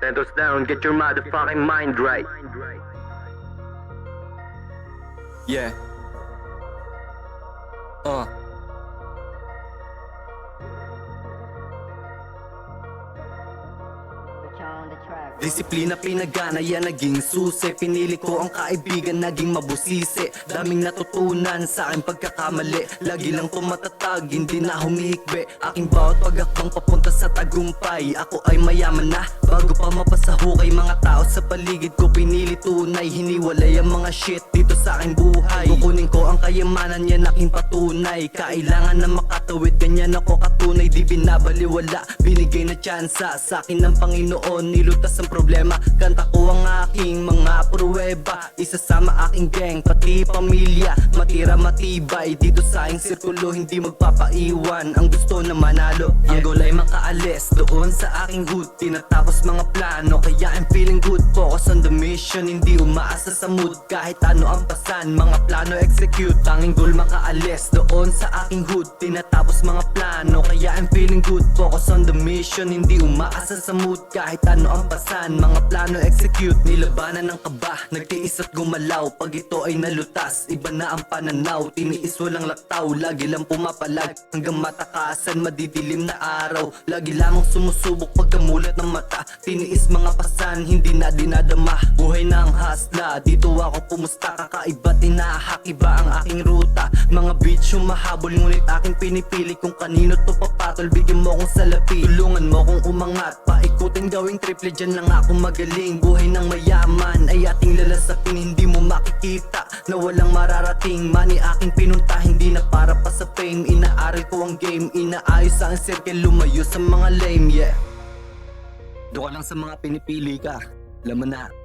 10 toes down, get your motherfucking mind right. Yeah. Disiplina pinagana yan naging susi. Pinili ko ang kaibigan naging mabusisi. Daming natutunan sa aking pagkakamali. Lagi lang tumatatag, hindi na humihikbi. Aking bawat pagakbang papunta sa tagumpay. Ako ay mayaman na bago pa mapasahukay. Mga tao sa paligid ko pinili tunay. Hiniwalay ang mga shit dito sa aking buhay. Kukunin ko ang kayamanan yan aking patunay. Kailangan na makatawid, ganyan ako katunay. Di binabaliwala, binigay na tsansa sa akin ng Panginoon. Nilutas ang problema, kanta ko ang aking mga pruweba. Isasama aking gang, pati pamilya. Matira matibay, dito sa aking sirkulo hindi magpapaiwan. Ang gusto na manalo, ang goal ay makaalis doon sa aking hood. Tinatapos mga plano, kaya I'm feeling good. Focus on the mission, hindi umaasa sa mood. Kahit ano ang pasan, mga plano execute. Tanging goal makaalis doon sa aking hood. Tinatapos mga plano, kaya I'm feeling good. Focus on the mission, hindi umaasa sa mood. Kahit ano ang pasan, mga plano execute. Nilabanan ng kaba, nagtiis at gumalaw. Pag ito ay nalutas, iba na ang pananaw. Tiniis walang laktaw, lagi lang pumapalag. Hanggang matakasan, madidilim na araw. Lagi lamang sumusubok pagkamulat ng mata. Tiniis mga pasan, hindi na dinadama. Buhay ng hasla, dito ako pumusta. Kakaiba, tinahak, iba ang aking ruta. Mga beats humahabol, ngunit aking pinipili. Kung kanino to papatol, bigyan mo akong salapi. Tulungan mo kong umangat, paikutin gawing triple. Dyan lang ako magaling. Buhay ng mayaman ay ating lalasapin. Hindi mo makikita na walang mararating. Money aking pinunta, hindi na para pa sa fame. Inaaral ko ang game, inaayos ang circle. Lumayo sa mga lame, yeah. Doon ka lang sa mga pinipili ka, alam mo na.